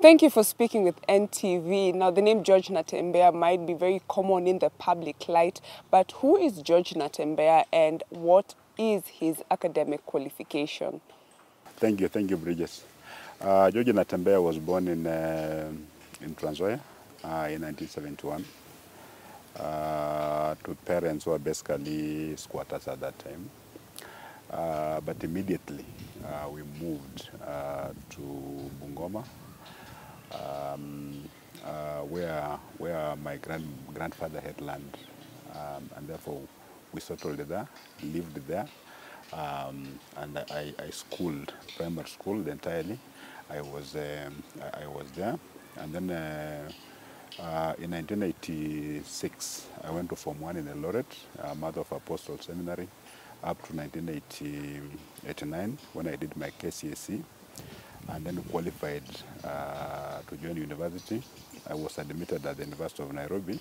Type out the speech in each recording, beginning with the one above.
Thank you for speaking with NTV. Now, the name George Natembeya might be very common in the public light, but who is George Natembeya and what is his academic qualification? Thank you, Bridges. George Natembeya was born in Transoya in 1971 to parents who were basically squatters at that time. But immediately we moved to Bungoma, where my grandfather had land, and therefore we settled there, lived there, and I schooled primary school entirely. I was there, and then in 1986 I went to Form 1 in Eldoret, Mother of Apostle Seminary, up to 1989 when I did my KCSE. And then qualified to join university. I was admitted at the University of Nairobi,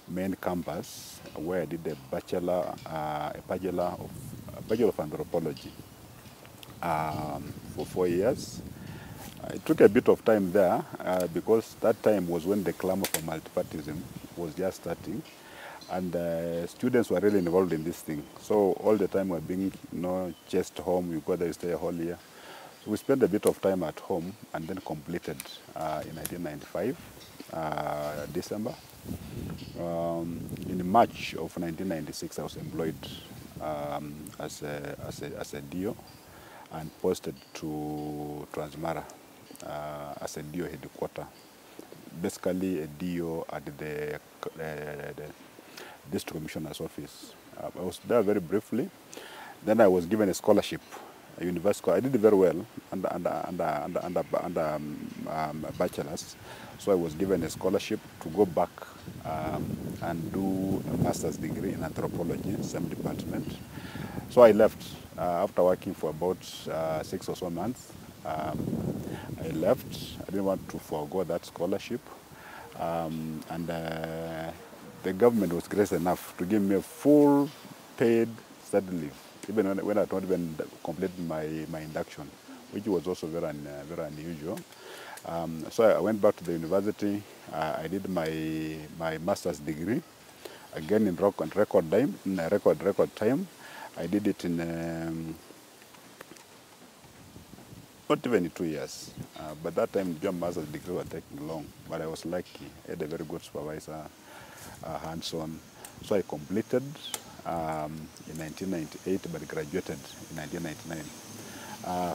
main campus, where I did a bachelor of anthropology for 4 years. It took a bit of time there because that time was when the clamor for multipartyism was just starting, and students were really involved in this thing. So all the time we're being, chased home. You go there, you stay a whole year. We spent a bit of time at home and then completed in 1995, December. In March of 1996, I was employed as a DO and posted to Transmara as a DO headquarter. Basically a DO at the District Commissioner's office. I was there very briefly. Then I was given a scholarship. University. I did very well under bachelor's, so I was given a scholarship to go back and do a master's degree in anthropology, same department. So I left after working for about 6 or so months. I left. I didn't want to forego that scholarship, and the government was gracious enough to give me a full paid study leave, even when I don't even complete my induction, which was also very unusual. So I went back to the university. I did my master's degree, again in record time. I did it in not even 2 years. But that time, the master's degree was taking long, but I was lucky. I had a very good supervisor, hands-on. So I completed in 1998, but graduated in 1999.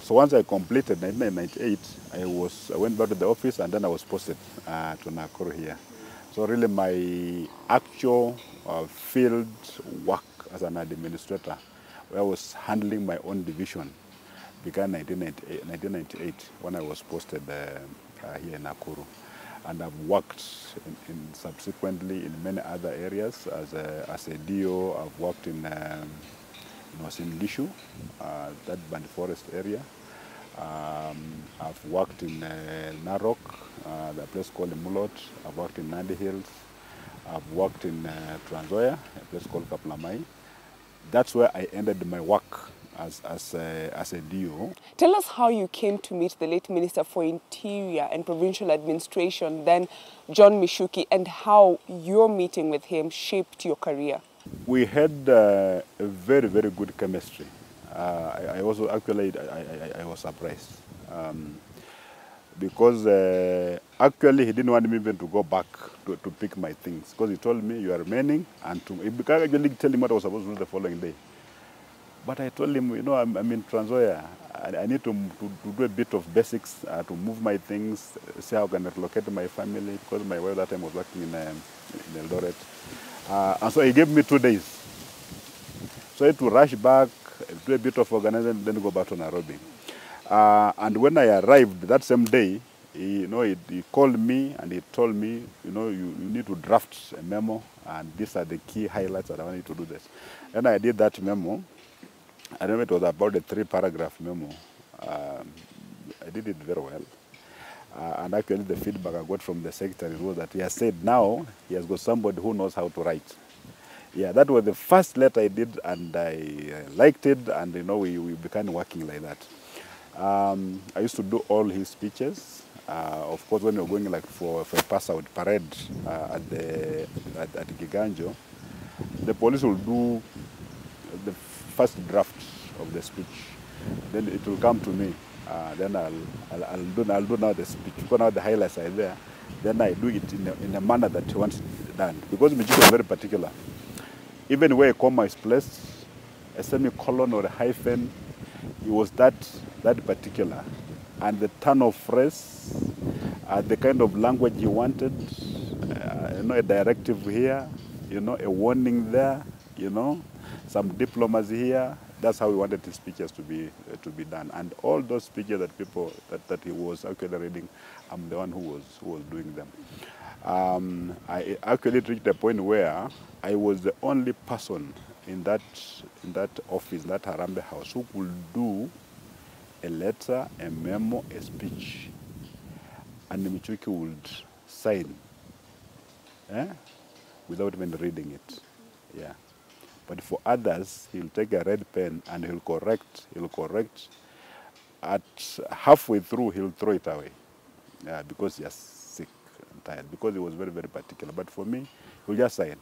So once I completed 1998, I went back to the office, and then I was posted to Nakuru here. So really my actual field work as an administrator, where I was handling my own division, began in 1998 when I was posted here in Nakuru. And I've worked subsequently in many other areas as a DO. I've worked in Gishu, that Band Forest area. I've worked in Narok, the place called Mulot. I've worked in Nandi Hills. I've worked in Transoya, a place called Kaplamai. That's where I ended my work as a DO. Tell us how you came to meet the late Minister for Interior and Provincial Administration, then John Michuki, and how your meeting with him shaped your career. We had a very, very good chemistry. I also actually I was surprised because actually he didn't want me even to go back to pick my things, because he told me you are remaining, and he began actually telling me what I was supposed to do the following day. But I told him, I'm in Transoya. I need to do a bit of basics, to move my things, see how I can relocate my family, because my wife that time was working in Eldoret. And so he gave me 2 days. So I had to rush back, do a bit of organizing, then go back to Nairobi. And when I arrived that same day, he called me and he told me, you need to draft a memo, and these are the key highlights that I want you to do this. And I did that memo. I remember it was about a 3-paragraph memo. I did it very well. And actually the feedback I got from the secretary was that he has said now he has got somebody who knows how to write. Yeah, that was the first letter I did, and I liked it, and we began working like that. I used to do all his speeches. Of course, when you're going like for a pass-out parade at Giganjo, the police will do the first draft of the speech. Then it will come to me. Then I'll do now the speech. Because now the highlights are there. Then I do it in a manner that he wants it done. Because Michuki is very particular. Even where a comma is placed, a semicolon or a hyphen, it was that particular. And the turn of phrase, the kind of language he wanted, a directive here, a warning there, some diplomacy here. That's how we wanted his speeches to be done. And all those speeches that he was actually reading, I'm the one who was doing them. I actually reached a point where I was the only person in that office, that Harambee house, who could do a letter, a memo, a speech, and Michuki would sign, without even reading it. Yeah. But for others, he'll take a red pen and he'll correct. At halfway through, he'll throw it away, because he's sick and tired. Because he was very, very particular. But for me, he'll just sign.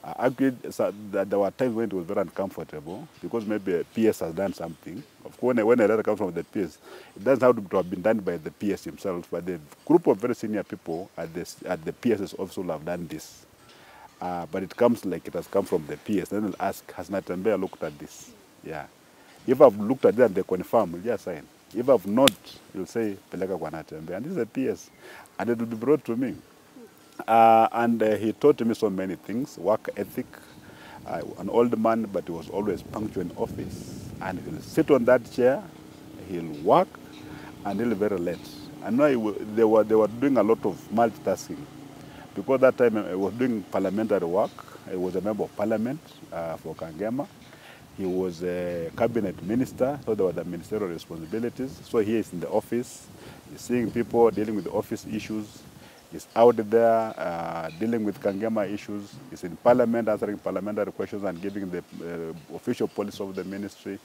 I agreed that there were times when it was very uncomfortable because maybe a PS has done something. Of course, when a letter comes from the PS, it doesn't have to have been done by the PS himself, but the group of very senior people at the PS's office will have done this. But it comes like it has come from the PS. Then they'll ask, has Natembeya looked at this? Yeah. If I've looked at it and they confirm, we'll just sign. If I've not, you'll say, Peleka kwa Natembeya. And this is a PS. And it will be brought to me. And he taught me so many things, work ethic, an old man, but he was always punctual in office. And he'll sit on that chair, he'll work, and he'll be very late. And now they were doing a lot of multitasking. Because that time I was doing parliamentary work. I was a member of parliament for Kangema. He was a cabinet minister, so there were the ministerial responsibilities. So he is in the office, he's seeing people, dealing with the office issues. He's out there dealing with Kangema issues. He's in parliament answering parliamentary questions and giving the official policy of the ministry.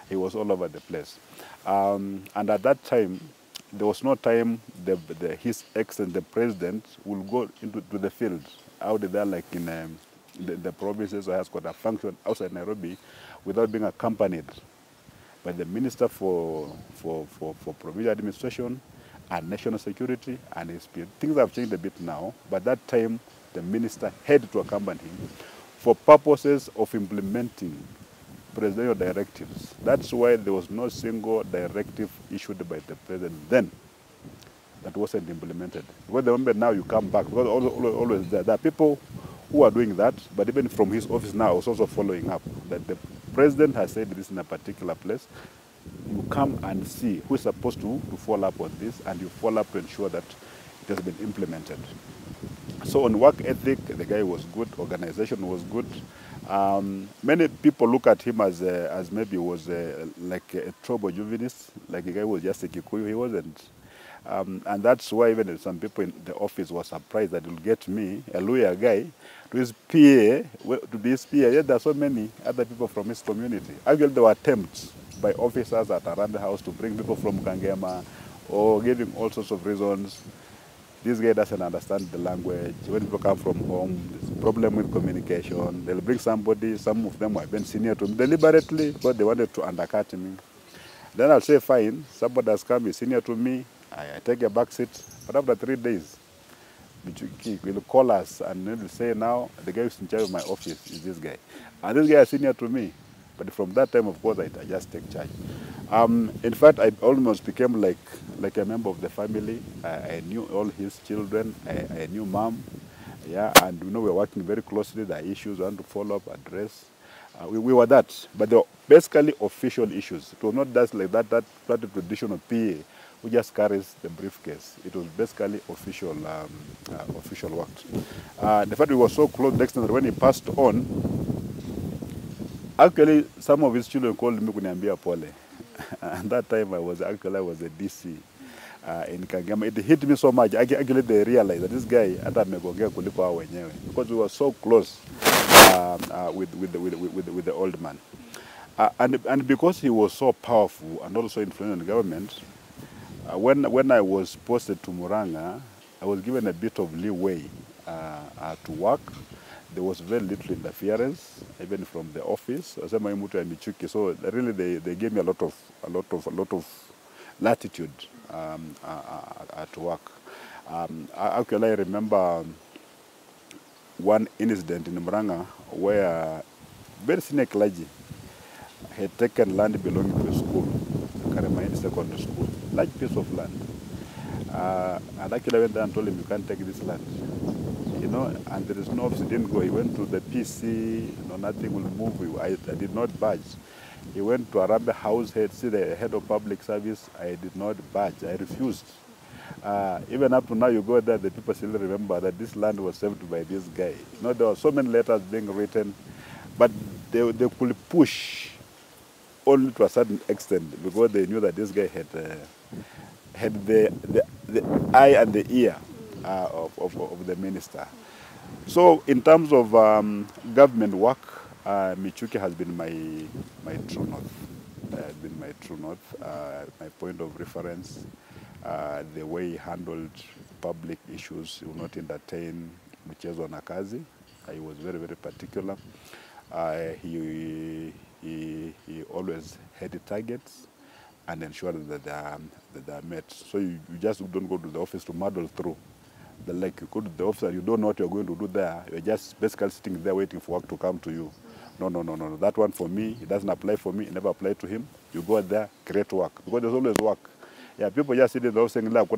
He was all over the place. And at that time, there was no time His Excellency, the President, will go to the field out there like in the provinces or has got a function outside Nairobi without being accompanied by the Minister for Provincial Administration and National Security and his peers. Things have changed a bit now, but that time the Minister had to accompany him for purposes of implementing presidential directives. That's why there was no single directive issued by the President then that wasn't implemented. Because remember now you come back, because always there are people who are doing that, but even from his office now is also following up. That the President has said this in a particular place. You come and see who is supposed to follow up on this, and you follow up to ensure that it has been implemented. So on work ethic, the guy was good, organization was good. Many people look at him as maybe was like a trouble juvenist, like the guy was just a Kikuyu, he wasn't. And that's why even some people in the office were surprised that he'll get me, a lawyer guy, to his PA, to be his PA. Yet there are so many other people from his community. Actually, there were attempts by officers at Harambee House to bring people from Kangema or giving all sorts of reasons. This guy doesn't understand the language. When people come from home, there's a problem with communication. They'll bring somebody, some of them have been senior to me deliberately because they wanted to undercut me. Then I'll say, fine, somebody has come, is senior to me, I take a back seat. But after 3 days, Michuki will call us and they'll say, now the guy who's in charge of my office is this guy. And this guy is senior to me. But from that time, of course, I just take charge. In fact, I almost became like a member of the family. I knew all his children. I knew mom. Yeah, and we were working very closely. The issues we want to follow up, address. We were that. But they were basically official issues. It was not just like that traditional PA who just carries the briefcase. It was basically official work. In fact, we were so close next time that when he passed on, actually, some of his children called me Kuniambia Pole. And that time I was a DC in Kangema. It hit me so much. Actually, they realized that this guy, because we were so close with the old man. And because he was so powerful and also influential in the government, When I was posted to Muranga, I was given a bit of leeway to work. There was very little interference, even from the office. I said my Mutu and Michuki, so really they gave me a lot of latitude to work. Actually, I remember one incident in Muranga where very senior clergy had taken land belonging to a school, Karamain Secondary School, large piece of land. And actually I went there and told him, you can't take this land. You know, and there is no office, he didn't go. He went to the PC, you know, nothing will move. I did not budge. He went to Arambe House head, see the head of public service. I did not budge. I refused. Even up to now, you go there, the people still remember that this land was saved by this guy. You know, there were so many letters being written, but they could push only to a certain extent because they knew that this guy had the eye and the ear of the minister. So in terms of government work, Michuki has been my true north, my point of reference. The way he handled public issues, he would not entertain Michezo na kazi. He was very, very particular. He always had the targets and ensured that they are met. So you just don't go to the office to muddle through. Like you go to the office and you don't know what you're going to do there. You're just basically sitting there waiting for work to come to you. No. That one for me, it doesn't apply for me. It never applied to him. You go there, create work. Because there's always work. Yeah, people just sit in the office saying, but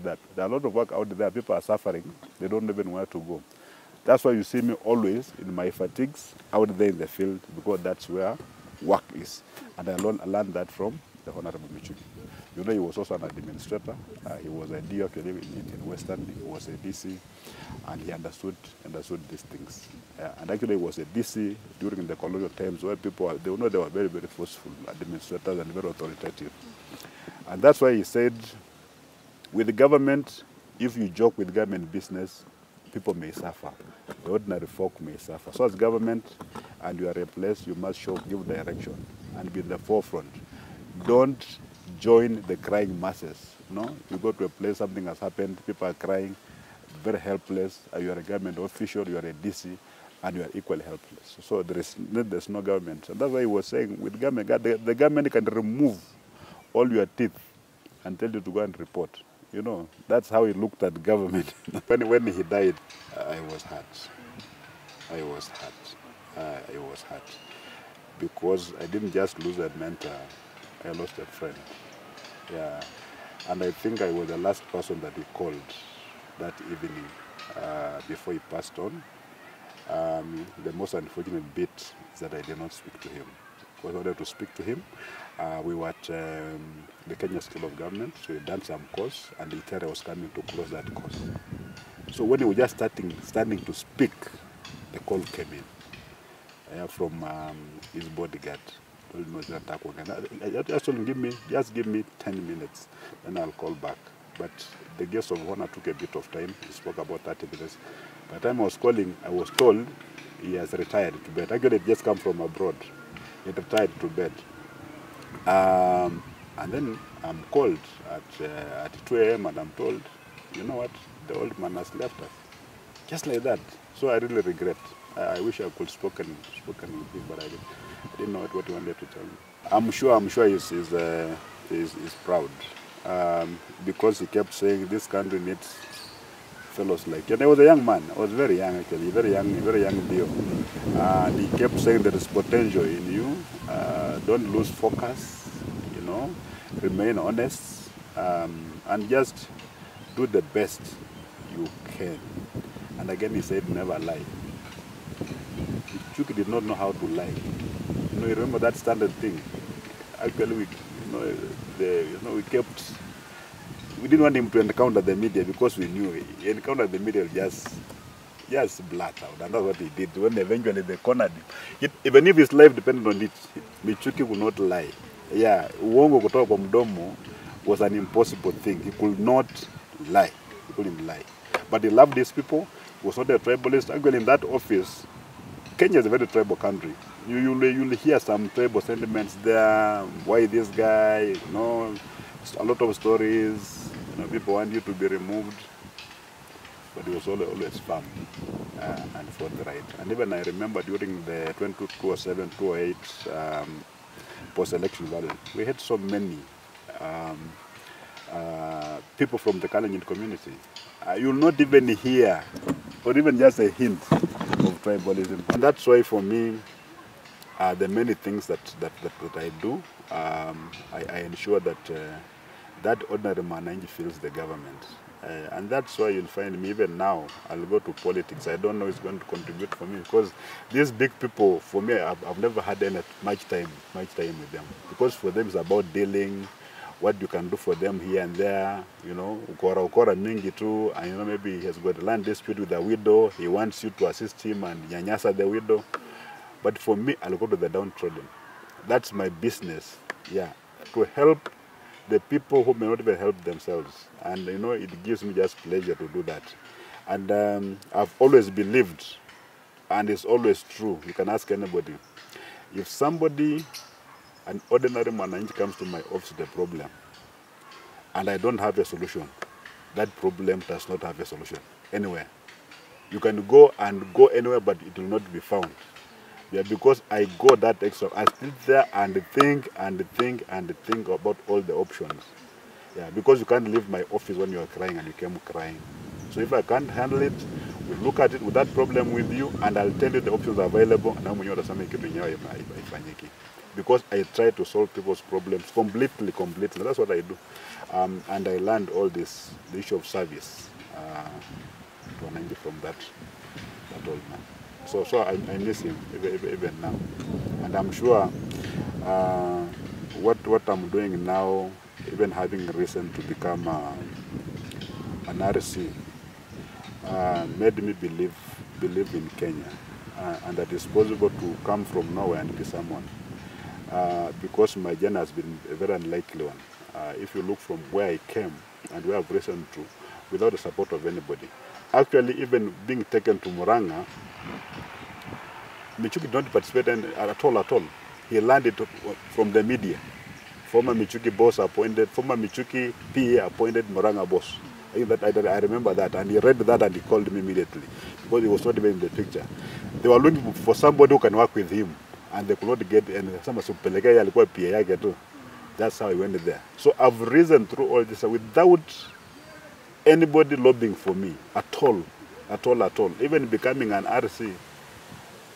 there are a lot of work out there. People are suffering. They don't even know where to go. That's why you see me always in my fatigues out there in the field, because that's where work is. And I learned that from the Honorable Michuki. You know, he was also an administrator. He was a DO in Western. He was a DC, and he understood these things. And actually, he was a DC during the colonial times where people, they were very, very forceful administrators and very authoritative. And that's why he said, with the government, if you joke with government business, people may suffer. The ordinary folk may suffer. So as government, and you are a place, you must give direction and be in the forefront. Don't join the crying masses. No, you go to a place, something has happened, people are crying, very helpless. You are a government official, you are a DC, and you are equally helpless. So there's no government. And that's why he was saying, with government, the government can remove all your teeth and tell you to go and report. You know, that's how he looked at government. When he died, I was hurt. I was hurt. Because I didn't just lose a mentor, I lost a friend. Yeah. And I think I was the last person that he called that evening before he passed on. The most unfortunate bit is that I did not speak to him. Because I wanted to speak to him. We were at the Kenya School of Government, so we done some course, and the Iterra was coming to close that course. So when we were just standing to speak, the call came in from his bodyguard. I just told him, just give me 10 minutes, then I'll call back. But the guest of honor took a bit of time. He spoke about 30 minutes. By the time I was calling, I was told he has retired to bed. Actually, he just come from abroad. He retired to bed. And then I'm called at 2 a.m. and I'm told, you know what, the old man has left us. Just like that. So I really regret. I wish I could spoken with him, but I didn't know what he wanted to tell me. I'm sure he's proud. Because he kept saying this country needs fellows like you. And I was a young man. I was very young actually, very young Dio. And he kept saying there is potential in you. Don't lose focus, you know, remain honest, and just do the best you can. And again, he said, never lie. Michuki did not know how to lie. You know, you remember that standard thing. Actually, we kept. We didn't want him to encounter the media because we knew he encountered the media just blurt out, and that's what he did. When eventually they cornered him, even if his life depended on it, Michuki would not lie. Yeah, uongo kutoka kwa mdomo was an impossible thing. He could not lie. He couldn't lie. But he loved these people. He was not a tribalist. Actually, in that office, Kenya is a very tribal country. You'll hear some tribal sentiments there. Why this guy? You know, a lot of stories. People want you to be removed, but he was always firm and forthright. And even I remember during the 2007, 2008 post-election battle, we had so many people from the Kalenjin community. You'll not even hear, or even just a hint of tribalism. And that's why for me, the many things that I do, I ensure that that ordinary Mananji feels the government. And that's why you'll find me, even now, I'll go to politics. I don't know it's going to contribute for me, because these big people, for me, I've never had much time with them. Because for them, it's about dealing, what you can do for them here and there, ukora mingi too, and maybe he has got a land dispute with a widow, he wants you to assist him and nyanyasa the widow. But for me, I'll go to the downtrodden. That's my business, to help the people who may not even help themselves. And it gives me just pleasure to do that. And I've always believed, and it's always true, you can ask anybody, if somebody, an ordinary Mwananchi, comes to my office with a problem, and I don't have a solution, that problem does not have a solution anywhere. You can go anywhere, but it will not be found. Yeah, because I go that extra. I sit there and think about all the options. Yeah, because you can't leave my office when you are crying and you came crying. So if I can't handle it, we'll look at it with that problem with you, and I'll tell you the options available. Because I try to solve people's problems completely. That's what I do. And I learned all this, the issue of service, from that old man. So I miss him even now, and I'm sure what I'm doing now, even having reason to become an RC, made me believe in Kenya, and that it's possible to come from nowhere and be someone. Because my journey has been a very unlikely one. If you look from where I came and where I've risen to, without the support of anybody. Actually, even being taken to Muranga, Michuki did not participate at all. He learned it from the media. Former Michuki boss appointed, former Michuki PA appointed Muranga boss. I remember that, and he read that and he called me immediately, because he was not even in the picture. They were looking for somebody who can work with him, and they could not get, and that's how he went there. So I've risen through all this without anybody lobbying for me at all. Even becoming an RC,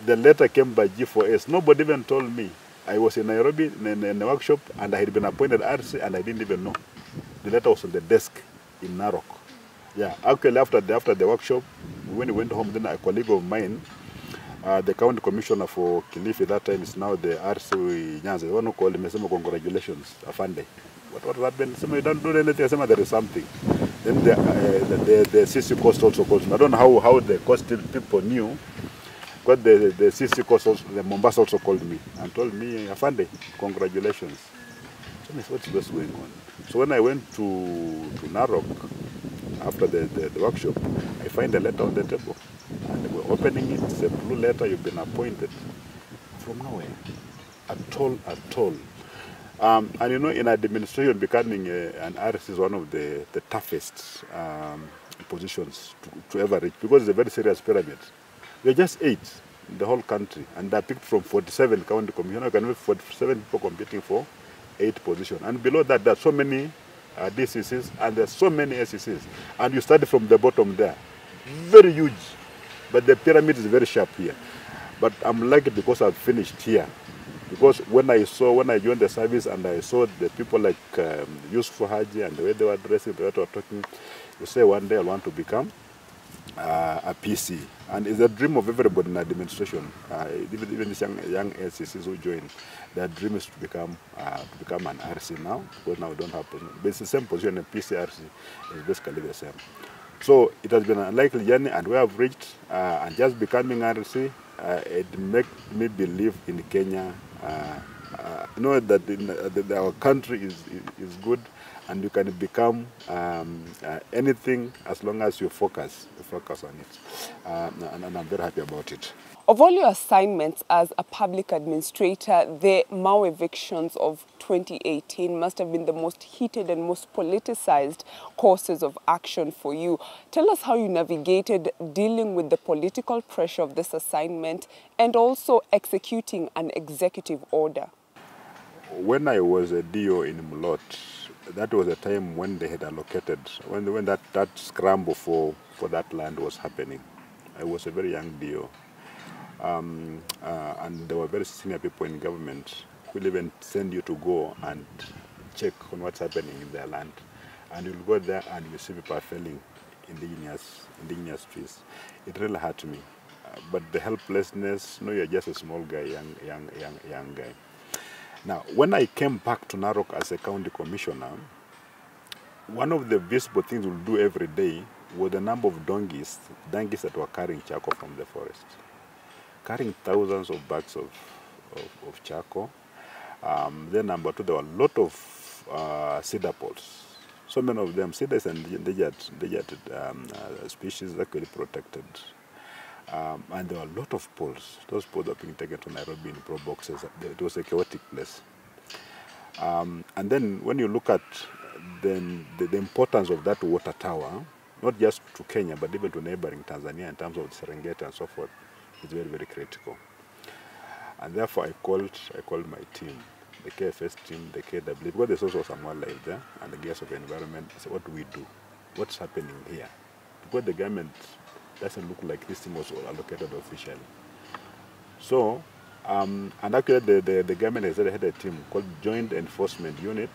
the letter came by G4S. Nobody even told me. I was in Nairobi in a workshop, and I had been appointed RC, and I didn't even know. The letter was on the desk in Narok. Yeah, actually after the workshop, when we went home, then a colleague of mine, the county commissioner for Kilifi that time is now the RC Nyanza, the one who called me, said, congratulations, Afande. What happened? Some you don't do anything, some there is something. Then the CC coast also calls me. I don't know how the coastal people knew, but the CC coast also, the Mombasa also called me and told me, Afande, congratulations. So I said, what's going on? So when I went to Narok after the workshop, I find a letter on the table. And we're opening it, it's a blue letter, you've been appointed. From nowhere. At all. And in administration, becoming an RS is one of the toughest positions to ever reach, because it's a very serious pyramid. We're just 8 in the whole country, and they're picked from 47 county commissioners. You can have 47 people competing for 8 positions. And below that, there are so many DCCs, and there's so many SCCs. And you start from the bottom there. Very huge. But the pyramid is very sharp here. But I'm lucky because I've finished here. Because when I joined the service and I saw the people like Yusuf Haji and the way they were dressing, the way they were talking, you say one day I want to become a PC. And it's a dream of everybody in administration. Even these young SCCs who join, their dream is to become an RC now, because now we don't have position. But it's the same position, and PC RC is basically the same. So it has been an unlikely journey, and where I've reached, and just becoming RC, it makes me believe in Kenya. Know that our country is good, and you can become anything as long as you focus on it. And I'm very happy about it. Of all your assignments as a public administrator, the Mau evictions of 2018 must have been the most heated and most politicized courses of action for you. Tell us how you navigated dealing with the political pressure of this assignment and also executing an executive order. When I was a DO in Mulot, that was a time when they had allocated, when that scramble for that land was happening. I was a very young DO. And there were very senior people in government who will even send you to go and check on what's happening in their land. And you'll go there and you see people felling indigenous trees. It really hurt me. But the helplessness, no, you're just a small guy, young guy. Now, when I came back to Narok as a county commissioner, one of the visible things we'll do every day was the number of donkeys that were carrying charcoal from the forest, carrying thousands of bags of charcoal. Then number two, there were a lot of cedar poles. So many of them, cedar is an endangered species, actually protected. And there were a lot of poles. Those poles are being taken to Nairobi in pro boxes. It was a chaotic place. And then when you look at the importance of that water tower, not just to Kenya, but even to neighboring Tanzania in terms of the Serengeti and so forth, is very, very critical. And therefore I called my team, the KFS team, the KW, because there's also someone like there, and the Gears of Environment. I said, what do we do? What's happening here? Because the government doesn't look like this thing was allocated officially. So, and actually the government has had a team called Joint Enforcement Unit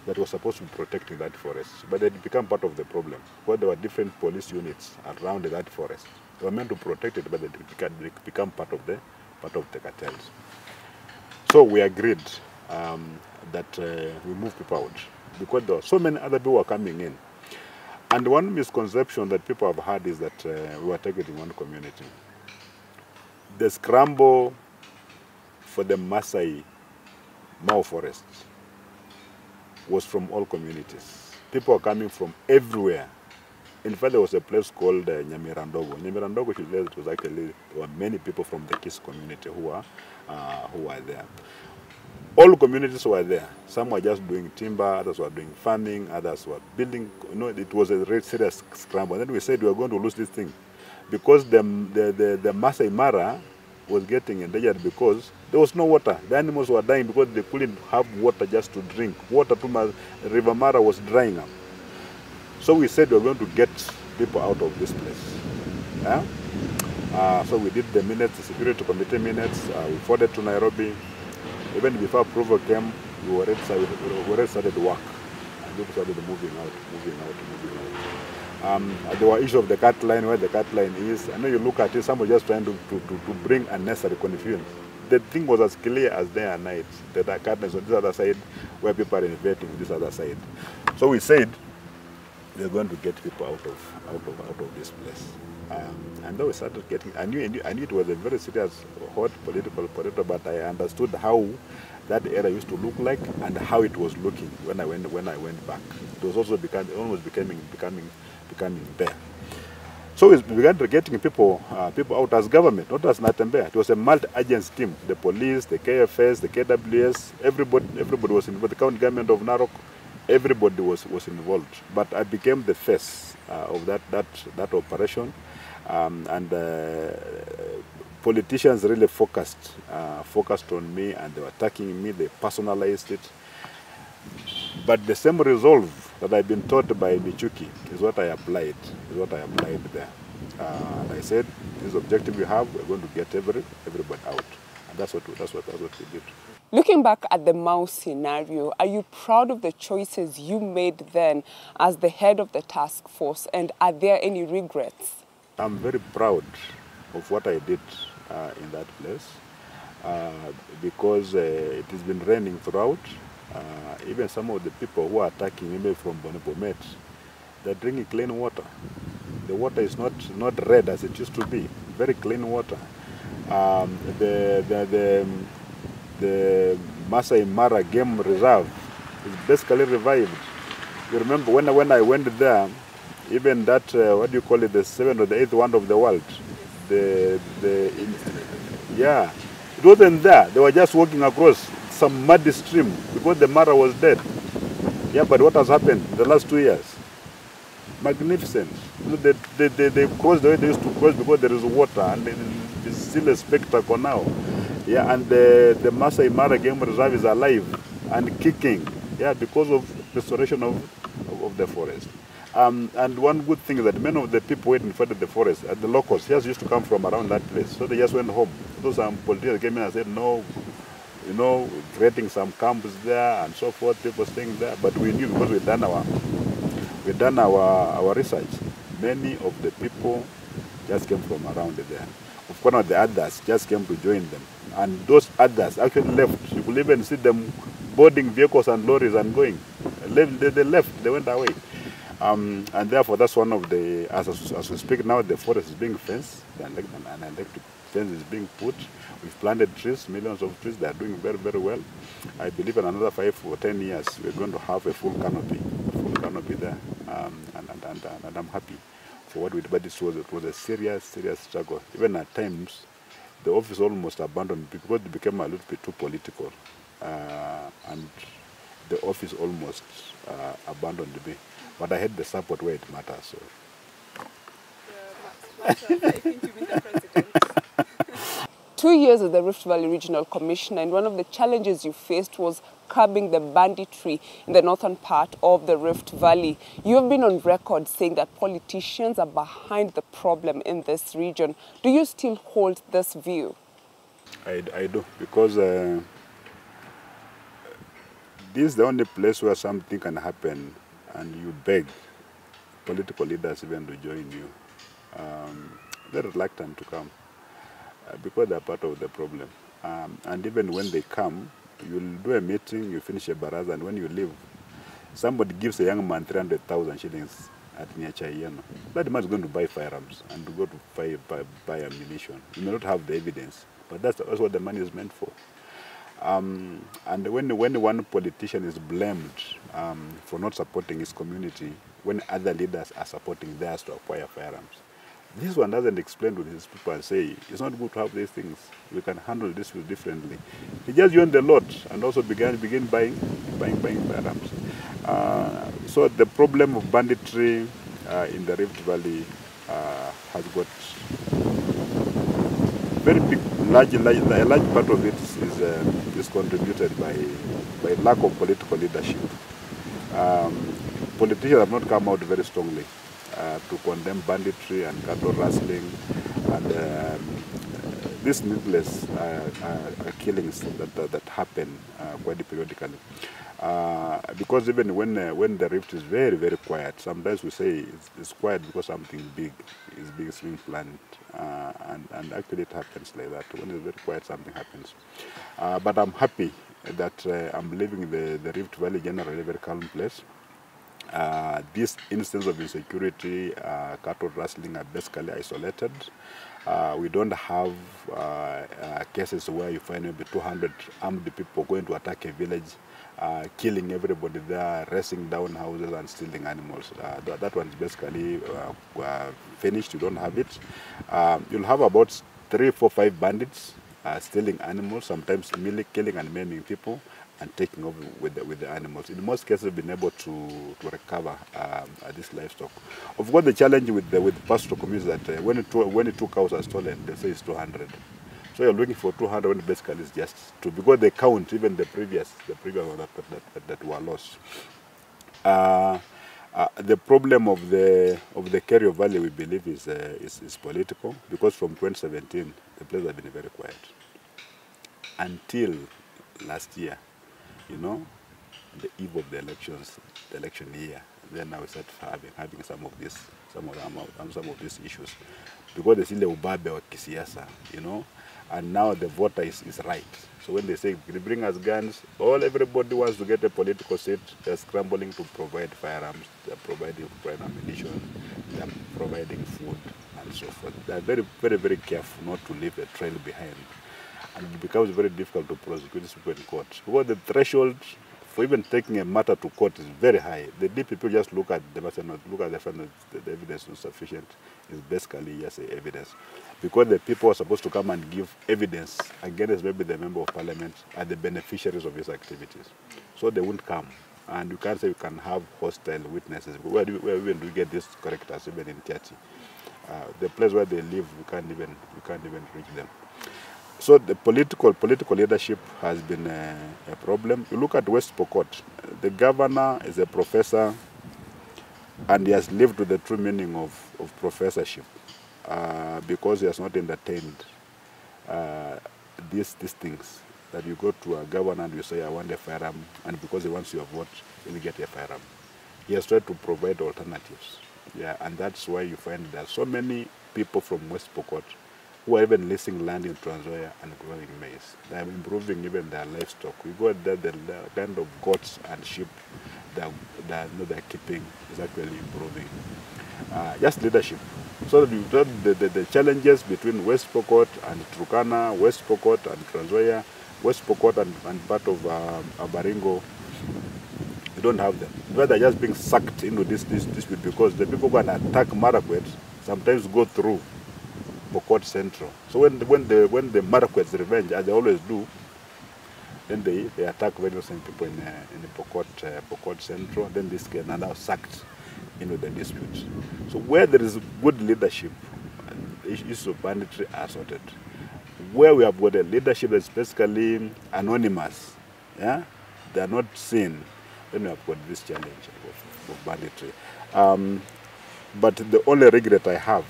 that was supposed to be protecting that forest. But it became part of the problem, because there were different police units around that forest. They were meant to protect it, but they become part of the cartels. So we agreed that we move people out, because there were so many other people were coming in. And one misconception that people have had is that we were targeting one community. The scramble for the Maasai Mau forest was from all communities. People were coming from everywhere. In fact, there was a place called Nyamirandogo. Nyamirandogo, it was actually, there were many people from the Kis community who were there. All communities were there. Some were just doing timber, others were doing farming, others were building. You know, it was a very serious scramble. And then we said we were going to lose this thing, because the Maasai Mara was getting endangered because there was no water. The animals were dying because they couldn't have water just to drink. Water to River Mara was drying up. So we said we were going to get people out of this place. Yeah? So we did the minutes, the security committee minutes. We forwarded to Nairobi. Even before approval came, we already started work. And people started moving out. There were issues of the cut line, where the cut line is. I know you look at it, someone just trying to bring unnecessary confusion. The thing was as clear as day and night. The cut line is on this other side, where people are invading this other side. So we said we are going to get people out of this place. And then we started getting. I knew it was a very serious, hot political, but I understood how that area used to look like and how it was looking when I went back. It was also almost becoming there. So we began getting people out as government, not as Natembeya. It was a multi-agency team: the police, the KFS, the KWS. Everybody was involved. The county government of Narok. Everybody was involved. But I became the face of that operation. And politicians really focused on me, and they were attacking me. They personalized it. But the same resolve that I've been taught by Michuki is what I applied. There. And I said, this objective we have, we're going to get everybody out, and that's what we did. Looking back at the Mau scenario, are you proud of the choices you made then as the head of the task force, and are there any regrets? I'm very proud of what I did in that place, because it has been raining throughout. Even some of the people who are attacking me from Bonet, they're drinking clean water. The water is not red as it used to be. Very clean water. The Maasai Mara Game Reserve is basically revived. You remember when I went there, even that, what do you call it, the seventh or the eighth wonder of the world, yeah, it wasn't there. They were just walking across some muddy stream because the mother was dead. Yeah, but what has happened the last 2 years? Magnificent. You know, they crossed the way they used to cross because there is water, and it's still a spectacle now. Yeah, and the Masai Mara Game Reserve is alive and kicking. Yeah, because of restoration of the forest. And one good thing is that many of the people waiting for the forest, the locals, just used to come from around that place. So they just went home. Those politicians came in and said, no, you know, creating some camps there and so forth, people staying there. But we knew because we'd done our research. Many of the people just came from around there. Of course, the others just came to join them. And those others actually left. You could even see them boarding vehicles and lorries and going. They left, they went away. And therefore, that's one of the, as we speak now, the forest is being fenced, and an electric fence is being put. We've planted trees, millions of trees. They are doing very, very well. I believe in another 5 or 10 years, we're going to have a full canopy there. And I'm happy for what we did. But it was a serious, serious struggle. Even at times, the office almost abandoned because it became a little bit too political. And the office almost abandoned me. But I had the support where it matters. So. I think you've been the president. 2 years as the Rift Valley Regional Commissioner, and one of the challenges you faced was curbing the banditry in the northern part of the Rift Valley. You have been on record saying that politicians are behind the problem in this region. Do you still hold this view? I do, because this is the only place where something can happen and you beg political leaders even to join you. They're reluctant to come because they're part of the problem. And even when they come, you'll do a meeting, you finish a baraza, and when you leave, somebody gives a young man 300,000 shillings at Niachayeno. That man is going to buy firearms and to go to buy ammunition. You may not have the evidence, but that's what the money is meant for. And when one politician is blamed for not supporting his community, when other leaders are supporting theirs to acquire firearms, this one doesn't explain to these people and say, it's not good to have these things. We can handle this differently. He just joined the lot and also begin buying firearms. So the problem of banditry in the Rift Valley has got very big, a large part of it is contributed by lack of political leadership. Politicians have not come out very strongly to condemn banditry and cattle rustling and these needless killings that happen quite periodically. Because even when the rift is very, very quiet, sometimes we say it's quiet because something big is being planned. And actually it happens like that. When it's very quiet, something happens. But I'm happy that I'm leaving the Rift Valley generally a very calm place. This instance of insecurity, cattle rustling are basically isolated. We don't have cases where you find maybe 200 armed people going to attack a village, killing everybody there, racing down houses and stealing animals. That one is basically finished. You don't have it. You'll have about 3, 4, 5 bandits stealing animals, sometimes killing and maiming people, and taking over with the animals. In most cases, we've been able to recover this livestock. Of course, the challenge with pastoral communities is that when 2 cows are stolen, they say it's 200. So you're looking for 200 when basically it's just 2, because they count even the previous one that were lost. The problem of the Kerio Valley, we believe, is political, because from 2017, the place has been very quiet until last year. You know, the eve of the elections, the election year, then now we start having some of these issues, because they see the ubabe wa kisiasa, you know, and now the voter is right. So when they say they bring us guns, everybody wants to get a political seat. They're scrambling to provide firearms, they're providing ammunition, they're providing food and so forth. They're very, very, very careful not to leave a trail behind. And it becomes very difficult to prosecute these people in court, because the threshold for even taking a matter to court is very high. The DPP just look at the matter, not look at the fact that the evidence is not sufficient. Is basically just evidence, because the people are supposed to come and give evidence against maybe the member of parliament are the beneficiaries of these activities, so they won't come. And you can't say you can have hostile witnesses. Where even do we get these characters even in Tiati? The place where they live, you can't even reach them. So the political leadership has been a problem. You look at West Pokot, the governor is a professor, and he has lived with the true meaning of professorship, because he has not entertained these things. That you go to a governor and you say, I want a firearm, and because he wants your vote, he'll get a firearm. He has tried to provide alternatives. Yeah, and that's why you find there are so many people from West Pokot who are even leasing land in Trans Nzoia and growing maize. They are improving even their livestock. We go there, the kind of goats and sheep that they're keeping is actually improving. Just leadership. So the challenges between West Pokot and Turkana, West Pokot and Trans Nzoia, West Pokot and part of Baringo, you don't have them. They're just being sucked into this dispute because the people who can attack Marakwet sometimes go through Pokot Central. So when the Marakwets revenge, as they always do, then they attack very innocent people in the Pokot Central. Then this are now sucked into the dispute. So where there is good leadership, issues of banditry are sorted. Where we have got a leadership that's basically anonymous, yeah, they are not seen, then we have got this challenge of banditry. But the only regret I have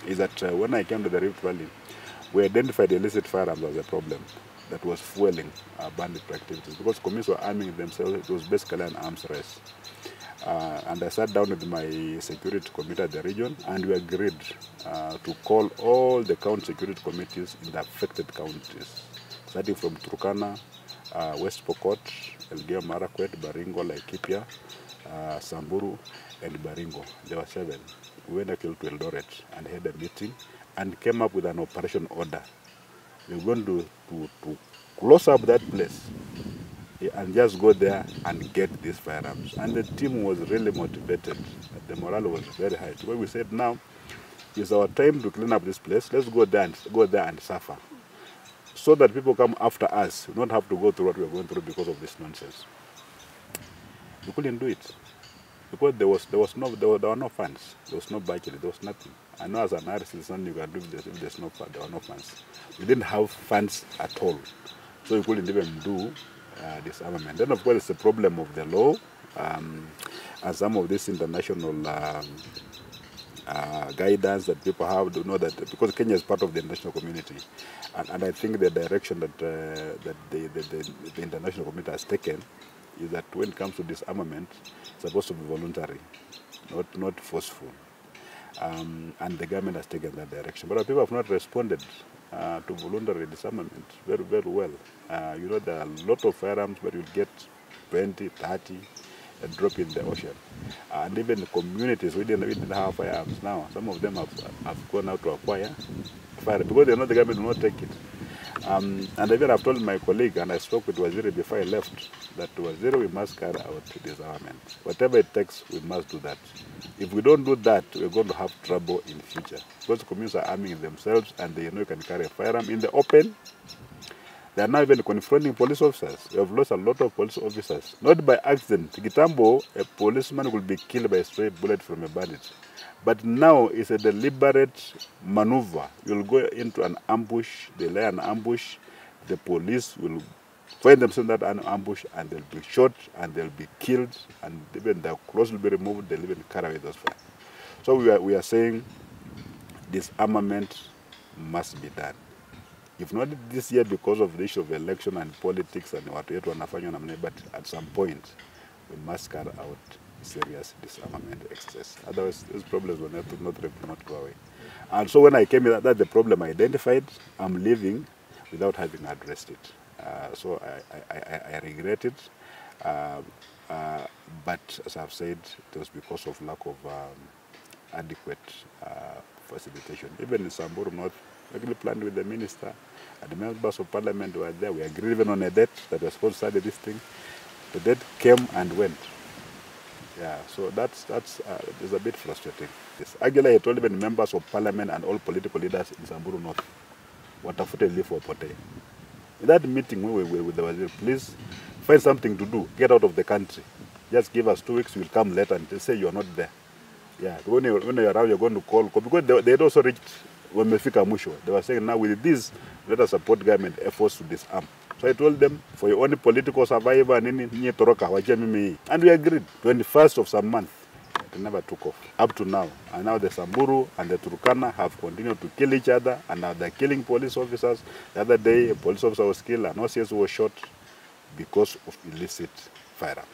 is that when I came to the Rift Valley, we identified illicit firearms as a problem that was fueling banditry activities, because communities were arming themselves. It was basically an arms race. And I sat down with my security committee at the region, and we agreed to call all the county security committees in the affected counties, starting from Turkana, West Pokot, Elgeyo Marakwet, Baringo, Laikipia, Samburu, and Baringo. There were 7. We went actually to Eldoret and had a meeting and came up with an operation order. We were going to close up that place and just go there and get these firearms. And the team was really motivated. The morale was very high. So we said, now is our time to clean up this place. Let's go there and suffer, so that people come after us. We don't have to go through what we're going through because of this nonsense. We couldn't do it because there were no funds. There was no budget. There was nothing. I know as an artist, there's nothing you can do if there's no fund. There were no funds. We didn't have funds at all, so we couldn't even do disarmament. Then, of course, it's the problem of the law, and some of this international guidance that people have to know that, because Kenya is part of the international community, and I think the direction that the international community has taken is that when it comes to disarmament, it's supposed to be voluntary, not forceful. And the government has taken that direction. But people have not responded to voluntary disarmament very, very well. You know, there are a lot of firearms, but you get 20, 30, and drop in the ocean. And even the communities, we didn't have firearms now. Some of them have gone out to acquire fire because they know the government will not take it. And even I've told my colleague, and I spoke with Waziri before I left, that Waziri, we must carry out disarmament. Whatever it takes, we must do that. If we don't do that, we're going to have trouble in the future. Because communities are arming themselves, and they know you can carry a firearm in the open. They are now even confronting police officers. We have lost a lot of police officers, not by accident. Gitambo, a policeman will be killed by a stray bullet from a bandit. But now it's a deliberate maneuver. You'll go into an ambush, they lay an ambush, the police will find themselves in that ambush, and they'll be shot, and they'll be killed, and even their clothes will be removed, they'll even carry away those fires. So we are saying disarmament must be done. If not this year because of the issue of election and politics and what yetu wanafanya namna, but at some point we must carry out serious disarmament exercise. Otherwise, these problems will not go away. And so when I came in, that's the problem I identified. I'm leaving without having addressed it. So I regret it. But as I've said, it was because of lack of adequate facilitation. Even in Samburu North, we actually planned with the minister, and the members of parliament were there. We agreed even on a date that we were supposed to study this thing. The dead came and went. Yeah, so that's it's a bit frustrating. Yes. Actually, I told even members of parliament and all political leaders in Samburu North, watafute leave for Pote. In that meeting, we were with the wazir, please find something to do. Get out of the country. Just give us 2 weeks. We'll come later and they say you are not there. Yeah, when you're around, you're going to call. Because they had also reached when Mefika Musho. They were saying, now with this, let us support government efforts to disarm. So I told them, for your only political survival, and we agreed. 21st of some month, it never took off up to now. And now the Samburu and the Turkana have continued to kill each other, and now they're killing police officers. The other day, a police officer was killed, and OCS was shot because of illicit firearms.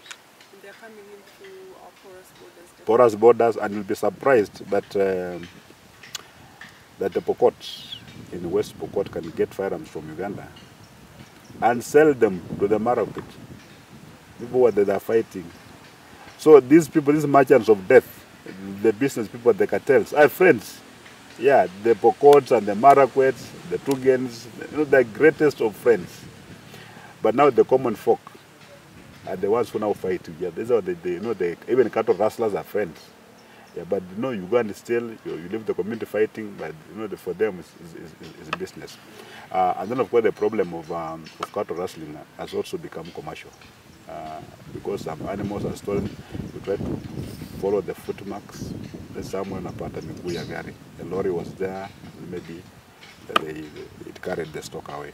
They're coming in through our porous borders, and you'll be surprised that that the Pokot in West Pokot can get firearms from Uganda and sell them to the market. People what they are fighting. So these people, these merchants of death, the business people, the cartels, are friends. Yeah, the Pokots and the Marakwets, the Tugens, they're greatest of friends. But now the common folk are the ones who now fight together. These are even cattle rustlers are friends. Yeah, but Uganda still, you leave the community fighting, but for them it's business. And then of course the problem of cattle rustling has also become commercial. Because some animals are stolen, you try to follow the footmarks. There's somewhere in Apata Miguya Gari. The lorry was there, and maybe it carried the stock away.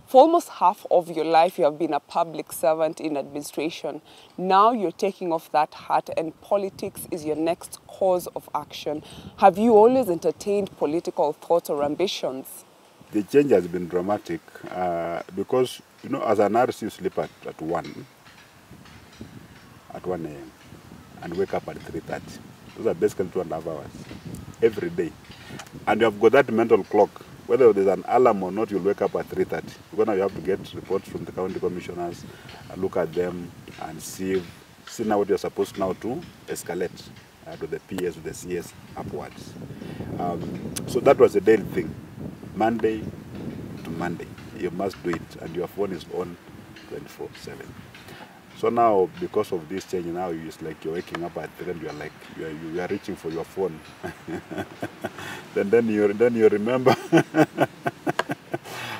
For almost half of your life, you have been a public servant in administration. Now you're taking off that hat and politics is your next cause of action. Have you always entertained political thoughts or ambitions? The change has been dramatic because, as an RC, you sleep at 1 a.m. and wake up at 3:30. Those are basically 2.5 hours every day. And you have got that mental clock. Whether there's an alarm or not, you'll wake up at 3:30. Because now you have to get reports from the county commissioners, look at them, and see now what you're supposed now to escalate to the PS, to the CS, upwards. So that was a daily thing. Monday to Monday, you must do it, and your phone is on 24/7. So now, because of this change, now it's like you're waking up at 3 and you're like, you are reaching for your phone. then you remember.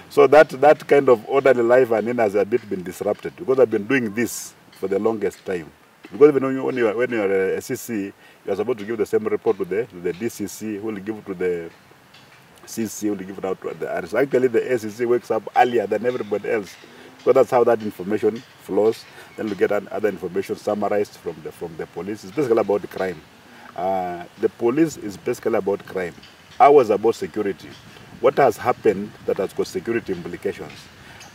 So that kind of orderly life has a bit been disrupted, because I've been doing this for the longest time. Because when you're a CC, you're supposed to give the same report to the DCC, who will give it to the CC, who will give it out to the RS. Actually, the ACC wakes up earlier than everybody else. So that's how that information flows. Then we get other information summarized from the police. It's basically about crime. The police is basically about crime. Ours about security. What has happened that has got security implications.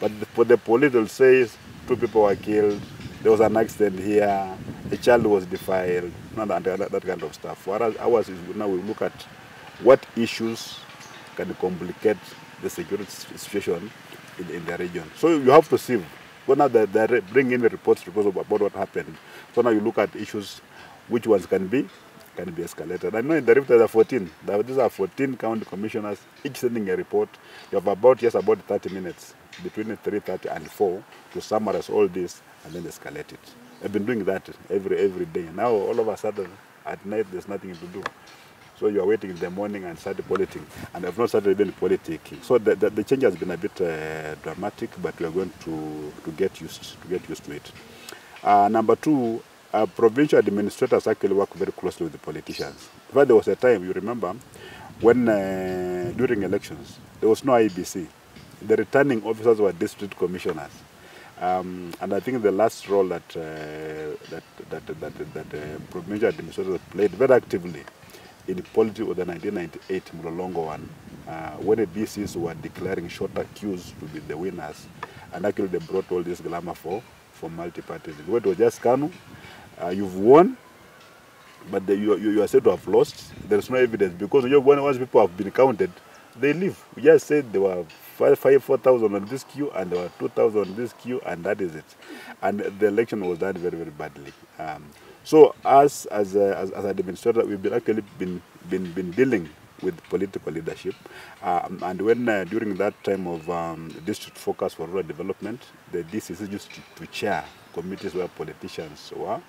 But for the police, they'll say 2 people were killed, there was an accident here, a child was defiled, that kind of stuff. Whereas ours is now we look at what issues can complicate the security situation in the region. So you have to see. But now they bring in the reports because about what happened. So now you look at issues, which ones can be escalated. I know in the Rift there are 14. These are 14 county commissioners, each sending a report. You have about 30 minutes between 3:30 and 4 to summarize all this and then escalate it. I've been doing that every day. Now all of a sudden at night there's nothing to do. So you are waiting in the morning and start politicking, and I've not started even politicking. So the change has been a bit dramatic, but we are going to get used to it. Number 2, provincial administrators actually work very closely with the politicians. In fact, there was a time, you remember, when during elections there was no IBC. The returning officers were district commissioners, and I think the last role that provincial administrators played very actively in politics was the 1998 Mlolongo one, when the DCs were declaring shorter queues to be the winners, and actually they brought all this glamour for multi-parties. It was just Kanu, you've won, but you are said to have lost. There's no evidence, because once people have been counted, they leave. We just said there were 4,000 on this queue, and there were 2,000 on this queue, and that is it. And the election was done very, very badly. So as administrator, we've been actually been dealing with political leadership. And when during that time of district focus for rural development, the DCC used to chair committees where politicians were.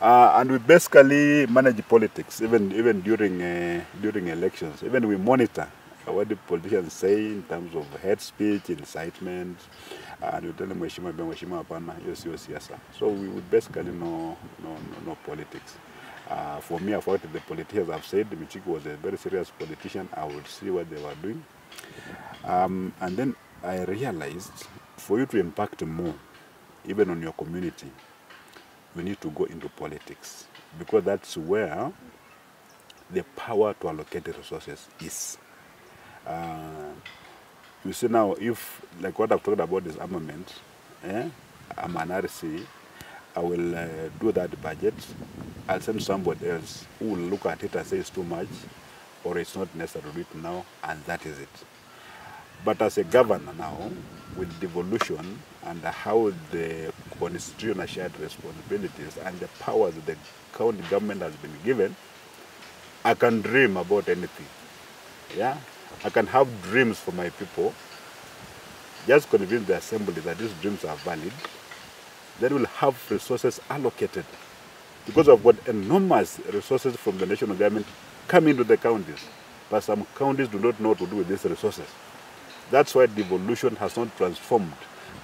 And we basically manage politics, even during elections. Even we monitor what the politicians say in terms of hate speech, incitement, and we tell them, Mheshimiwa hapana, yes, yes, sir. So we would basically know politics. For me, I've worked with the politicians. I've said Michuki was a very serious politician. I would see what they were doing. And then I realized for you to impact more, even on your community, you need to go into politics, because that's where the power to allocate the resources is. You see now, if, like what I've talked about is armament, I'm an RC, I will do that budget, I'll send somebody else who will look at it and say it's too much, or it's not necessary to do it now, and that is it. But as a governor now, with devolution and how the constitutional shared responsibilities and the powers that the county government has been given, I can dream about anything. Yeah, I can have dreams for my people. Just convince the assembly that these dreams are valid. Then we'll have resources allocated, because I've got enormous resources from the national government coming to the counties, but some counties do not know what to do with these resources. That's why devolution has not transformed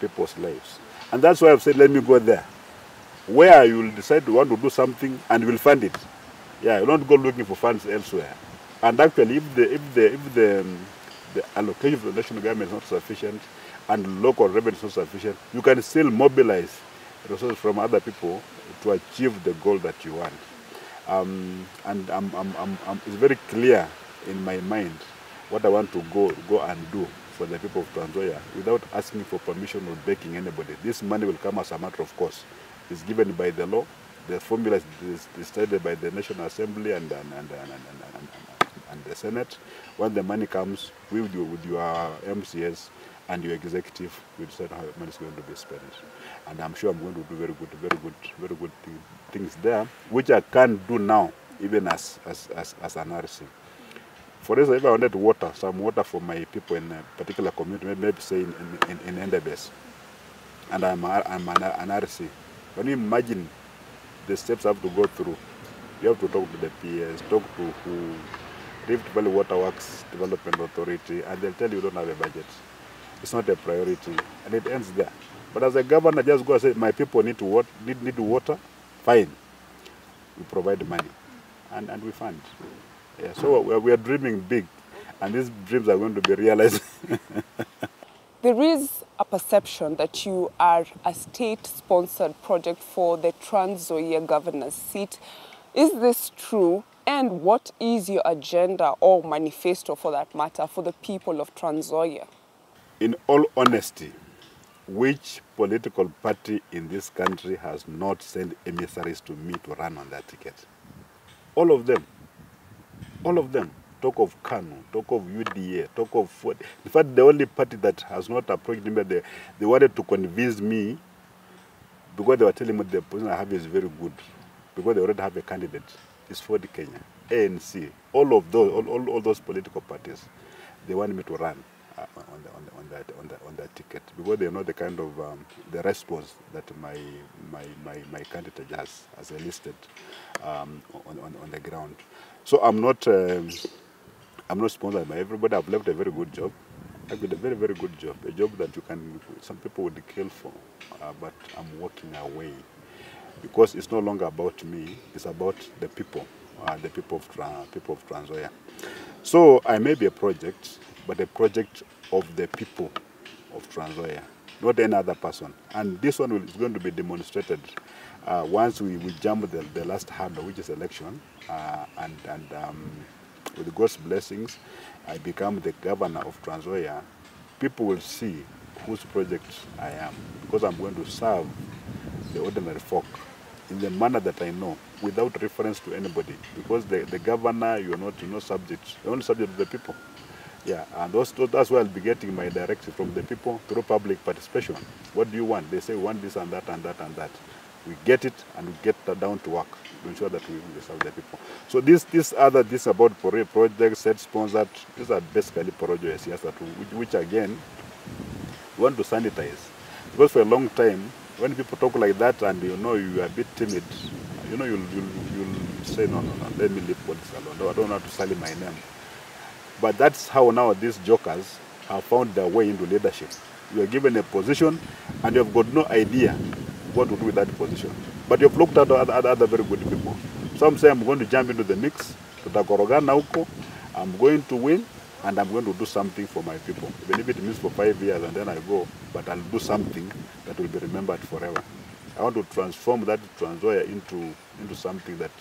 people's lives. And that's why I've said, let me go there, where you will decide you want to do something and you will fund it. Yeah, you don't go looking for funds elsewhere. And actually, if the allocation for the national government is not sufficient and local revenue is not sufficient, you can still mobilize resources from other people to achieve the goal that you want. And it's very clear in my mind what I want to go and do for the people of Trans Nzoia without asking for permission or begging anybody. This money will come as a matter of course. It's given by the law. The formula is decided by the National Assembly and the Senate. When the money comes, with your MCS and your executive, we decide how money is going to be spent. And I'm sure I'm going to do very good things there, which I can't do now, even as an RC. For instance, if I wanted some water for my people in a particular community, maybe say in Natembeya, and I'm an RC, can you imagine the steps I have to go through? You have to talk to the PS, talk to who, Rift Valley Water Works Development Authority, and they'll tell you don't have a budget. It's not a priority, and it ends there. But as a governor, just go and say, my people need water, fine. We provide money, and we fund. Yeah, so we are dreaming big, and these dreams are going to be realized. There is a perception that you are a state-sponsored project for the Trans Nzoia governor's seat. Is this true? And what is your agenda or manifesto, for that matter, for the people of Trans Nzoia? In all honesty, which political party in this country has not sent emissaries to me to run on that ticket? All of them. All of them. Talk of Kanu, talk of UDA, talk of what. In fact, the only party that has not approached me, they wanted to convince me, because they were telling me the position I have is very good, because they already have a candidate. It's for the Kenya, ANC, all of those, all those political parties, they want me to run on that ticket, because they know the kind of the response that my candidate has enlisted on the ground. So I'm not sponsored by everybody. I've left a very good job. I've got a very good job, a job that some people would kill for, but I'm walking away, because it's no longer about me. It's about the people, the people of Trans Nzoia. So I may be a project, but a project of the people of Trans Nzoia, not any other person. And this one is going to be demonstrated once we jump the last hurdle, which is election, and with God's blessings, I become the governor of Trans Nzoia. People will see whose project I am, because I'm going to serve the ordinary folk in the manner that I know, without reference to anybody, because the governor, you're not subject. You're only subject to the people. Yeah, and that's why I'll be getting my directive from the people through public participation. What do you want? They say we want this and that and that and that. we get it and we get down to work to ensure that we serve the people. So this about projects, set sponsored, these are basically projects, yes, that which again we want to sanitize. Because for a long time, when people talk like that and you know you are a bit timid, you know you'll say no, let me leave politics alone. I don't want to sully my name. But that's how now these jokers have found their way into leadership. You are given a position and you have got no idea what to do with that position. But you've looked at other very good people. Some say I'm going to jump into the mix, I'm going to win, and I'm going to do something for my people. Even if it means for 5 years and then I go, but I'll do something that will be remembered forever. I want to transform that Transoya into something that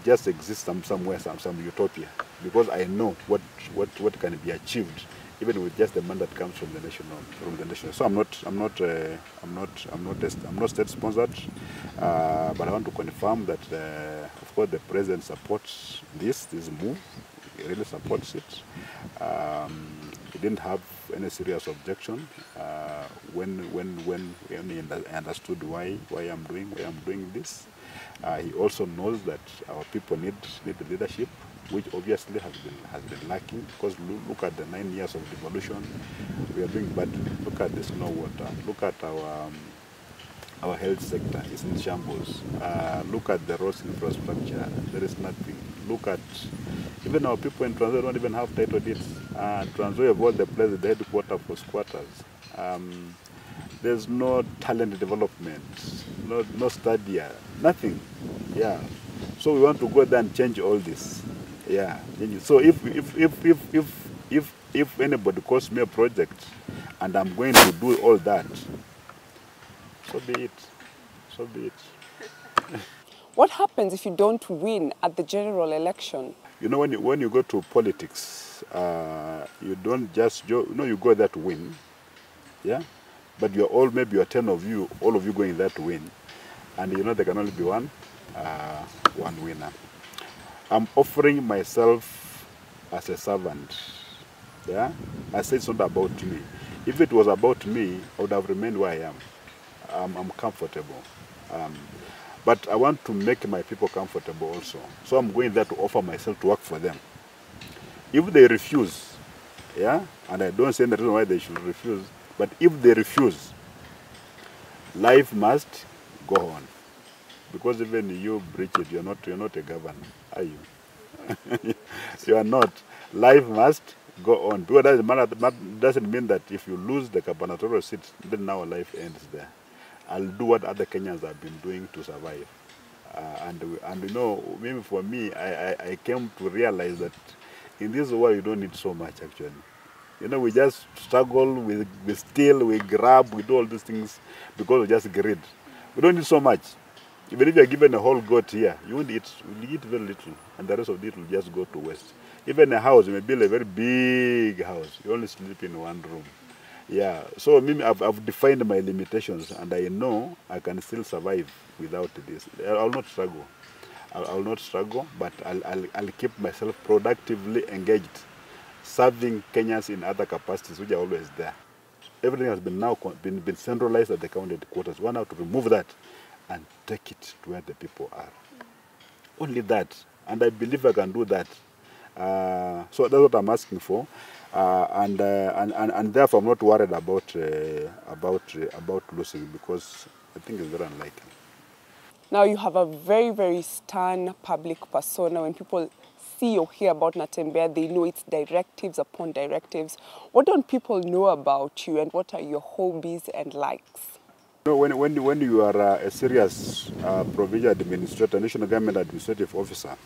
just exists somewhere, some utopia. Because I know what can be achieved, even with just the man that comes from the national. So I'm not state sponsored, but I want to confirm that of course the president supports this move. He really supports it. He didn't have any serious objection when he understood why I'm doing this. He also knows that our people need leadership, which obviously has been lacking. Because look at the 9 years of devolution, we are doing bad. Look at the snow water. Look at our health sector is in shambles. Look at the roads infrastructure. There is nothing. Look at even our people in Transoya don't even have title deeds. Transoya of all the places, the headquarters for squatters. There's no talent development, no study, nothing. Yeah. So we want to go there and change all this. Yeah. So if anybody calls me a project and I'm going to do all that, so be it. So be it. What happens if you don't win at the general election? You know, when you go to politics, you don't just you go there to win, yeah. But maybe you're 10 of you, all of you going there to win, and you know there can only be one winner. I'm offering myself as a servant, yeah. I say it's not about me. If it was about me, I would have remained where I am. I'm comfortable. But I want to make my people comfortable also. So I'm going there to offer myself to work for them. If they refuse, yeah, and I don't say the reason why they should refuse, but if they refuse, life must go on. Because even you breach it, you're not a governor, are you? You are not. Life must go on. Because that doesn't mean that if you lose the gubernatorial seat, then now life ends there. I'll do what other Kenyans have been doing to survive. And you know, maybe for me, I came to realize that in this world you don't need so much actually. You know, we just struggle, we steal, we grab, we do all these things because of just greed. We don't need so much. Even if you're given a whole goat here, you won't eat, you eat very little, and the rest of it will just go to waste. Even a house, you may build a very big house, you only sleep in one room. Yeah, so maybe I've defined my limitations, and I know I can still survive without this. I'll not struggle. I'll not struggle, but I'll keep myself productively engaged, serving Kenyans in other capacities which are always there. Everything has been now been centralized at the county headquarters. One has to remove that and take it to where the people are. Only that, and I believe I can do that. So that's what I'm asking for. And therefore I'm not worried about losing, because I think it's very unlikely. Now you have a very, very stern public persona. When people see or hear about Natembeya, they know it's directives upon directives. What don't people know about you, and what are your hobbies and likes? You know, when you are a serious provincial administrator, national government administrative officer,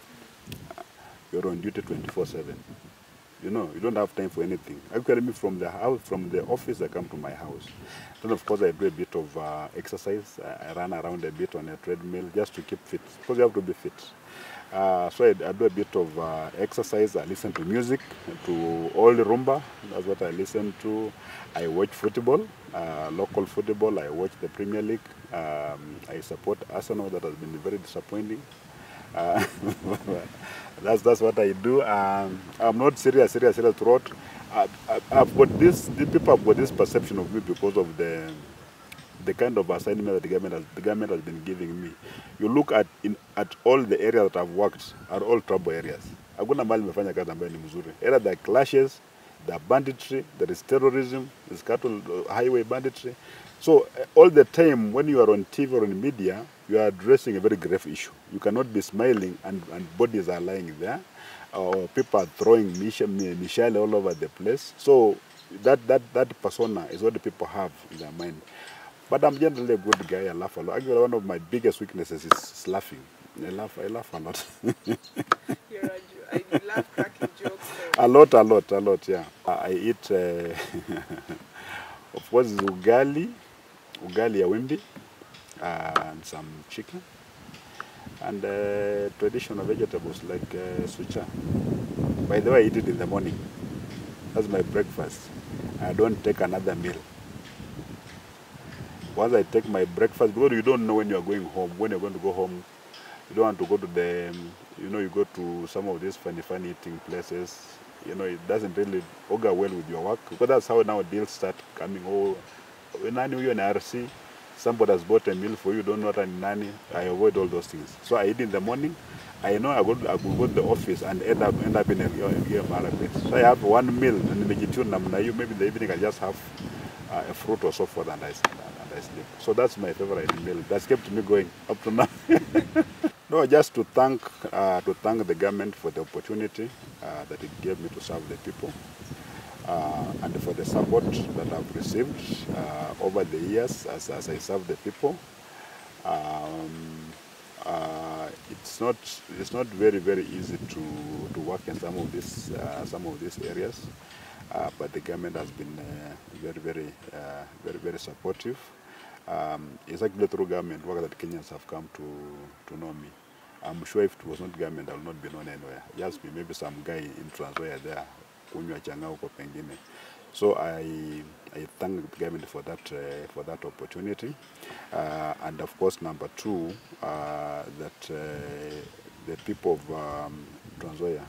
you're on duty 24/7. You know, you don't have time for anything. Actually, from the house, from the office, I come to my house. Then, of course, I do a bit of exercise. I run around a bit on a treadmill just to keep fit, because you have to be fit. So I do a bit of exercise. I listen to music, to all the rumba. That's what I listen to. I watch football, local football. I watch the Premier League. I support Arsenal. That has been very disappointing. That's what I do. I'm not serious throughout. I've got this. The people have got this perception of me because of the the kind of assignment that the government has been giving me, you look at all the areas that I've worked are all trouble areas. Hakuna mahali nimefanya kazi ambayo ni mzuri. Either there are clashes, there are banditry, there is terrorism, there's cattle highway banditry. So all the time when you are on TV or in media, you are addressing a very grave issue. You cannot be smiling and bodies are lying there, or people are throwing mishale all over the place. So that persona is what the people have in their mind. But I'm generally a good guy. I laugh a lot. Actually, one of my biggest weaknesses is laughing. I laugh a lot. You love cracking jokes. A lot, yeah. I eat, of course, ugali ya wimbi, and some chicken, and traditional vegetables like sucha. By the way, I eat it in the morning. That's my breakfast. I don't take another meal. Once I take my breakfast, because you don't know when you're going home, when you're going to go home, you don't want to go to the, you go to some of these funny eating places. It doesn't really augur well with your work, because that's how now deals start coming. Oh, when you're in RC, somebody has bought a meal for you, don't know what nani. I avoid all those things. So I eat in the morning. I know I will go to the office and end up in a market. So I have one meal and maybe in the evening I just have a fruit or so forth, and I sleep. So that's my favorite meal. That's kept me going up to now. No, just to thank the government for the opportunity that it gave me to serve the people, and for the support that I've received over the years as I serve the people. It's not very easy to work in some of these areas, but the government has been very supportive. It's actually through government work that Kenyans have come to know me. I'm sure if it was not government, I would not be known anywhere. Just be maybe some guy in Transwaya there, kunywa changa huko pengine. So I thank the government for that opportunity, and of course number two, that the people of Transwaya,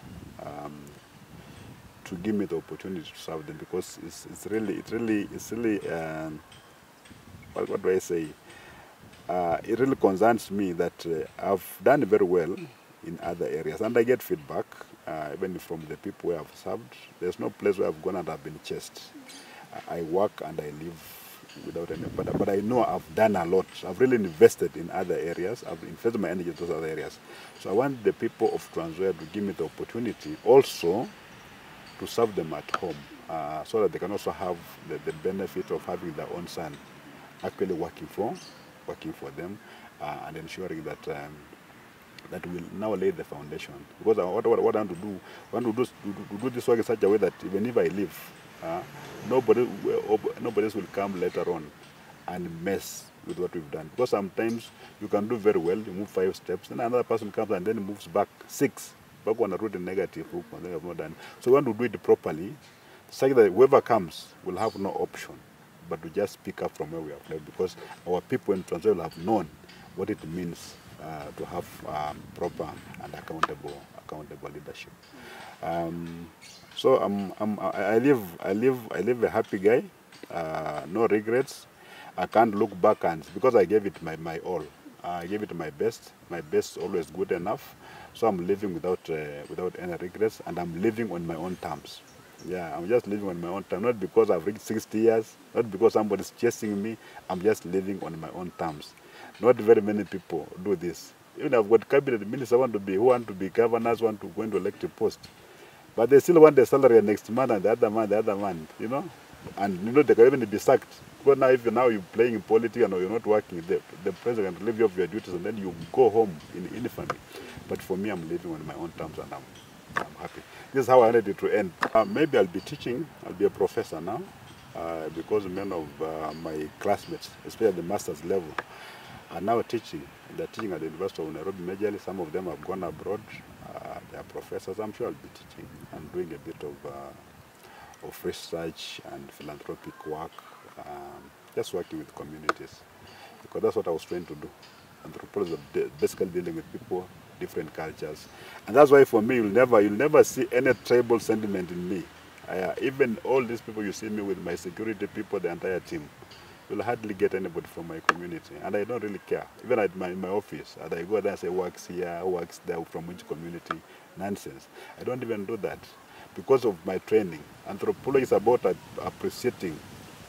to give me the opportunity to serve them, because it's really what do I say? It really concerns me that I've done very well in other areas, and I get feedback even from the people where I've served. There's no place where I've gone and I've been chased. I work and I live without any, but I know I've done a lot. I've really invested in other areas. I've invested my energy in those other areas. So I want the people of Transwaya to give me the opportunity also to serve them at home, so that they can also have the benefit of having their own son actually working for them, and ensuring that that will now lay the foundation. Because what I want to do, is to do this work in such a way that even if I leave, nobody else will come later on and mess with what we've done. Because sometimes you can do very well, you move 5 steps, then another person comes and then moves back 6, back on a route negative hook, and they have not done. So we want to do it properly, such that whoever comes will have no option but to just pick up from where we have left, because our people in Transwaya will have known what it means to have proper and accountable leadership. So I live a happy guy, no regrets. I can't look back, and because I gave it my all, I gave it my best. My best is always good enough. So I'm living without any regrets, and I'm living on my own terms. Yeah, I'm just living on my own terms, not because I've reached 60 years, not because somebody's chasing me. I'm just living on my own terms. Not very many people do this. Even I've got cabinet ministers who want to be governors, want to go into elected post, but they still want the salary next month and the other month, and they can even be sacked. Because now if you're playing in politics and you're not working, the president can leave you off your duties and then you go home in infamy. But for me, I'm living on my own terms, and I'm happy. This is how I wanted it to end. Maybe I'll be teaching. I'll be a professor now, because many of my classmates, especially at the master's level, are now teaching. They're teaching at the University of Nairobi majorly. Some of them have gone abroad. They are professors. I'm sure I'll be teaching and doing a bit of research and philanthropic work, just working with communities, because that's what I was trained to do. Anthropology is basically dealing with people, different cultures, and that's why for me you'll never see any tribal sentiment in me. Even all these people you see me with, my security people, the entire team, you'll hardly get anybody from my community, and I don't really care. Even at my office, and I go there and say, works here, works there, from which community? Nonsense. I don't even do that because of my training. Anthropology is about appreciating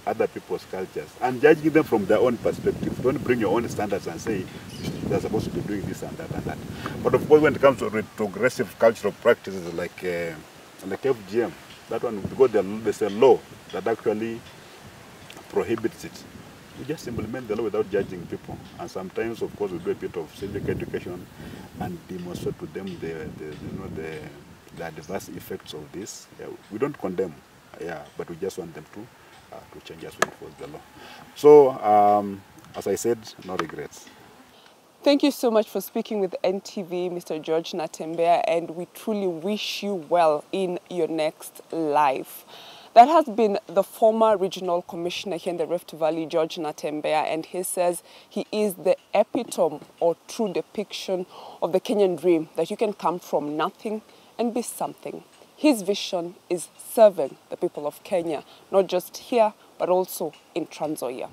other people's cultures and judging them from their own perspective. Don't bring your own standards and say they're supposed to be doing this and that and that. But of course, when it comes to retrogressive cultural practices like FGM, that one, because there's a law that actually prohibits it. We just implement the law without judging people. And sometimes, of course, we do a bit of civic education and demonstrate to them the adverse effects of this. We don't condemn, but we just want them to change as we enforce the law. So, as I said, no regrets. Thank you so much for speaking with NTV, Mr. George Natembeya, and we truly wish you well in your next life. That has been the former regional commissioner here in the Rift Valley, George Natembeya, and he says he is the epitome or true depiction of the Kenyan dream, that you can come from nothing and be something. His vision is serving the people of Kenya, not just here, but also in Trans Nzoia.